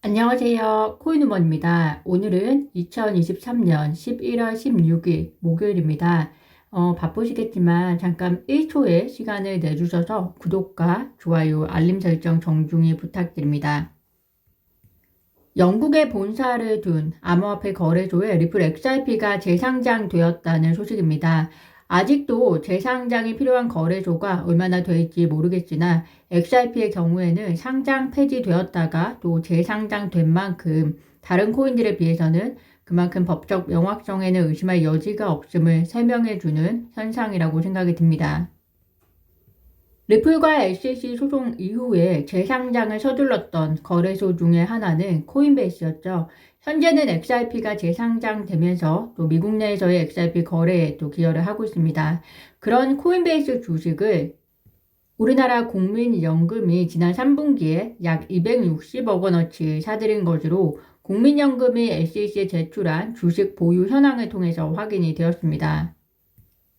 안녕하세요. 코인우먼입니다. 오늘은 2023년 11월 16일 목요일입니다. 바쁘시겠지만 잠깐 1초의 시간을 내주셔서 구독과 좋아요, 알림 설정 정중히 부탁드립니다. 영국에 본사를 둔 암호화폐 거래소의 리플 XRP가 재상장되었다는 소식입니다. 아직도 재상장이 필요한 거래소가 얼마나 될지 모르겠으나 XRP의 경우에는 상장 폐지되었다가 또 재상장된 만큼 다른 코인들에 비해서는 그만큼 법적 명확성에는 의심할 여지가 없음을 설명해주는 현상이라고 생각이 듭니다. 리플과 SEC 소송 이후에 재상장을 서둘렀던 거래소 중에 하나는 코인베이스였죠. 현재는 XRP가 재상장되면서 또 미국 내에서의 XRP 거래에 또 기여를 하고 있습니다. 그런 코인베이스 주식을 우리나라 국민연금이 지난 3분기에 약 260억 원어치 사들인 것으로 국민연금이 SEC에 제출한 주식 보유 현황을 통해서 확인이 되었습니다.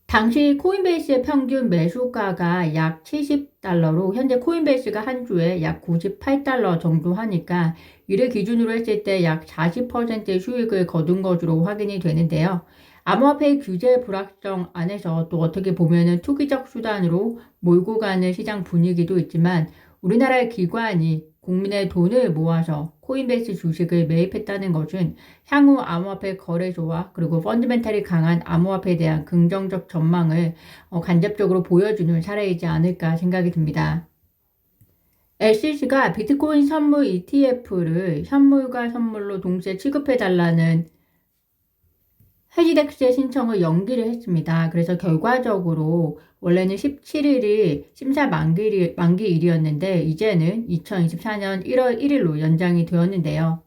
당시 코인베이스의 평균 매수가가 약 70달러로 현재 코인베이스가 한 주에 약 98달러 정도 하니까 이를 기준으로 했을 때 약 40%의 수익을 거둔 것으로 확인이 되는데요. 암호화폐 규제 불확정 안에서 또 어떻게 보면은 투기적 수단으로 몰고 가는 시장 분위기도 있지만 우리나라의 기관이 국민의 돈을 모아서 코인베이스 주식을 매입했다는 것은 향후 암호화폐 거래소와 그리고 펀드멘탈이 강한 암호화폐에 대한 긍정적 전망을 간접적으로 보여주는 사례이지 않을까 생각이 듭니다. SEC가 비트코인 선물 ETF를 현물과 선물로 동시에 취급해달라는 해지덱스의 신청을 연기를 했습니다. 그래서 결과적으로 원래는 17일이 심사 만기일이었는데 이제는 2024년 1월 1일로 연장이 되었는데요.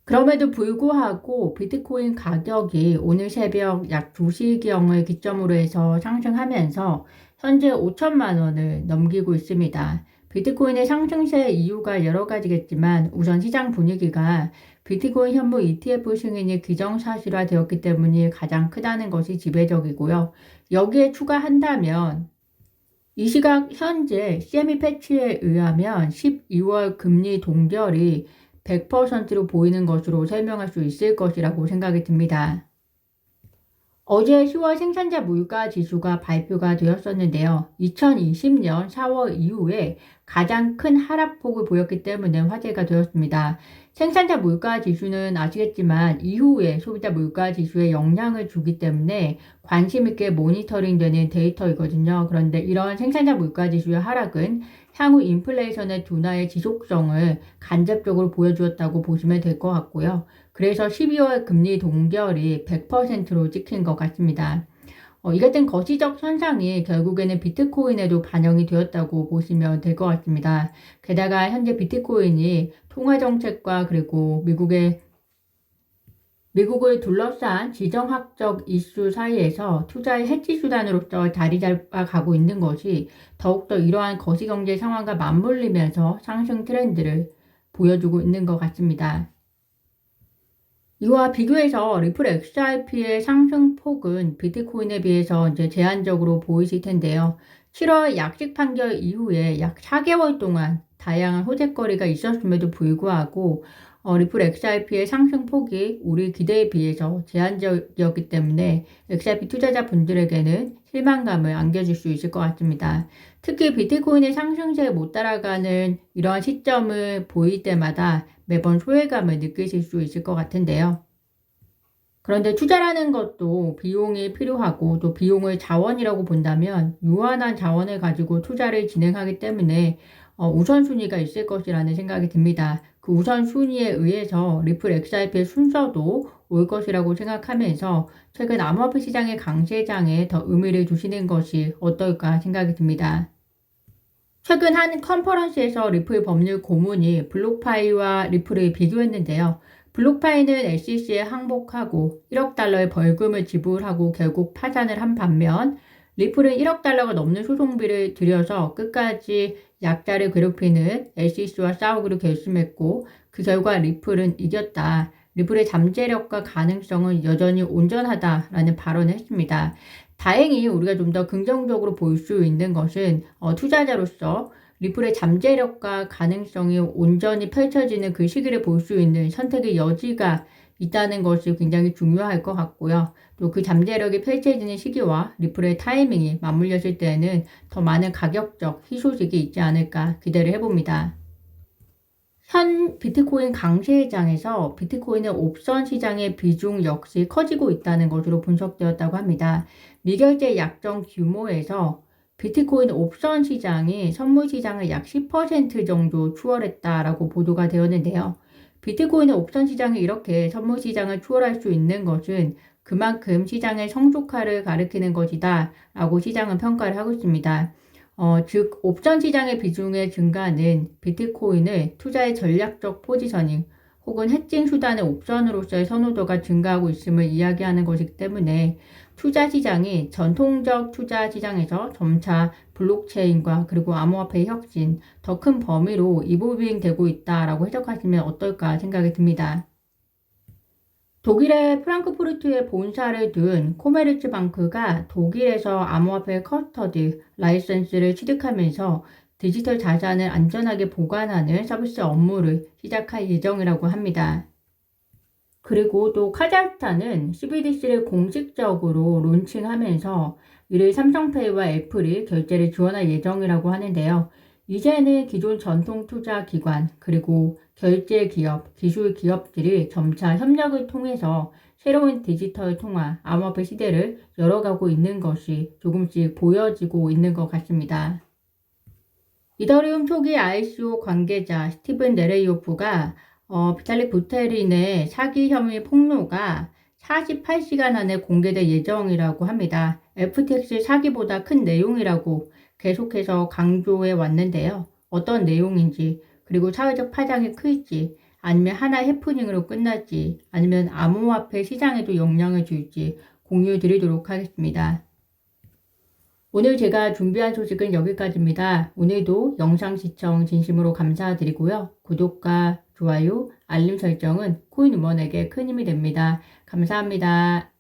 그럼에도 불구하고 비트코인 가격이 오늘 새벽 약 2시경을 기점으로 해서 상승하면서 현재 5천만 원을 넘기고 있습니다. 비트코인의 상승세 이유가 여러 가지겠지만 우선 시장 분위기가 비트코인 현물 ETF 승인이 기정사실화되었기 때문이 가장 크다는 것이 지배적이고요. 여기에 추가한다면 이 시각 현재 CME 패치에 의하면 12월 금리 동결이 100%로 보이는 것으로 설명할 수 있을 것이라고 생각이 듭니다. 어제 10월 생산자 물가 지수가 발표가 되었었는데요. 2020년 4월 이후에 가장 큰 하락폭을 보였기 때문에 화제가 되었습니다. 생산자 물가 지수는 아시겠지만 이후에 소비자 물가 지수에 영향을 주기 때문에 관심 있게 모니터링 되는 데이터이거든요. 그런데 이런 생산자 물가 지수의 하락은 향후 인플레이션의 둔화의 지속성을 간접적으로 보여주었다고 보시면 될 것 같고요. 그래서 12월 금리 동결이 100%로 찍힌 것 같습니다. 이 같은 거시적 현상이 결국에는 비트코인에도 반영이 되었다고 보시면 될 것 같습니다. 게다가 현재 비트코인이 통화정책과 그리고 미국을 둘러싼 지정학적 이슈 사이에서 투자의 해지 수단으로서 자리 잡아가고 있는 것이 더욱더 이러한 거시경제 상황과 맞물리면서 상승 트렌드를 보여주고 있는 것 같습니다. 이와 비교해서 리플 XRP의 상승폭은 비트코인에 비해서 이제 제한적으로 보이실 텐데요. 7월 약식 판결 이후에 약 4개월 동안 다양한 호재거리가 있었음에도 불구하고 리플 XRP의 상승폭이 우리 기대에 비해서 제한적이었기 때문에 XRP 투자자분들에게는 실망감을 안겨줄 수 있을 것 같습니다. 특히 비트코인의 상승세에 못 따라가는 이러한 시점을 보일 때마다 매번 소외감을 느끼실 수 있을 것 같은데요. 그런데 투자라는 것도 비용이 필요하고 또 비용을 자원이라고 본다면 유한한 자원을 가지고 투자를 진행하기 때문에 우선순위가 있을 것이라는 생각이 듭니다. 그 우선순위에 의해서 리플 XRP의 순서도 올 것이라고 생각하면서 최근 암호화폐 시장의 강세장에 더 의미를 두시는 것이 어떨까 생각이 듭니다. 최근 한 컨퍼런스에서 리플 법률 고문이 블록파이와 리플을 비교했는데요. 블록파이는 SEC에 항복하고 1억 달러의 벌금을 지불하고 결국 파산을 한 반면 리플은 1억 달러가 넘는 소송비를 들여서 끝까지 약자를 괴롭히는 SEC와 싸우기로 결심했고 그 결과 리플은 이겼다. 리플의 잠재력과 가능성은 여전히 온전하다라는 발언을 했습니다. 다행히 우리가 좀 더 긍정적으로 볼 수 있는 것은 투자자로서 리플의 잠재력과 가능성이 온전히 펼쳐지는 그 시기를 볼 수 있는 선택의 여지가 있다는 것이 굉장히 중요할 것 같고요. 또 그 잠재력이 펼쳐지는 시기와 리플의 타이밍이 맞물렸을 때에는 더 많은 가격적 희소식이 있지 않을까 기대를 해봅니다. 현 비트코인 강세장에서 비트코인의 옵션 시장의 비중 역시 커지고 있다는 것으로 분석되었다고 합니다. 미결제 약정 규모에서 비트코인 옵션 시장이 선물 시장을 약 10% 정도 추월했다라고 보도가 되었는데요. 비트코인의 옵션 시장이 이렇게 선물 시장을 추월할 수 있는 것은 그만큼 시장의 성숙화를 가리키는 것이다 라고 시장은 평가를 하고 있습니다. 즉 옵션 시장의 비중의 증가는 비트코인의 투자의 전략적 포지셔닝 혹은 해칭 수단의 옵션으로서의 선호도가 증가하고 있음을 이야기하는 것이기 때문에 투자 시장이 전통적 투자 시장에서 점차 블록체인과 그리고 암호화폐의 혁신, 더 큰 범위로 이볼빙되고 있다라고 해석하시면 어떨까 생각이 듭니다. 독일의 프랑크푸르트에 본사를 둔 코메르츠 방크가 독일에서 암호화폐 커스터디 라이선스를 취득하면서 디지털 자산을 안전하게 보관하는 서비스 업무를 시작할 예정이라고 합니다. 그리고 또 카자흐스탄은 CBDC를 공식적으로 론칭하면서 이를 삼성페이와 애플이 결제를 지원할 예정이라고 하는데요. 이제는 기존 전통 투자 기관 그리고 결제 기업, 기술 기업들이 점차 협력을 통해서 새로운 디지털 통화, 암호화폐 시대를 열어가고 있는 것이 조금씩 보여지고 있는 것 같습니다. 이더리움 초기 ICO 관계자 스티븐 네레이오프가 비탈릭 부테린의 사기 혐의 폭로가 48시간 안에 공개될 예정이라고 합니다. FTX 사기보다 큰 내용이라고 계속해서 강조해 왔는데요. 어떤 내용인지, 그리고 사회적 파장이 클지, 아니면 하나의 해프닝으로 끝날지, 아니면 암호화폐 시장에도 영향을 줄지 공유해 드리도록 하겠습니다. 오늘 제가 준비한 소식은 여기까지입니다. 오늘도 영상 시청 진심으로 감사드리고요. 구독과 좋아요, 알림 설정은 코인 우먼에게 큰 힘이 됩니다. 감사합니다.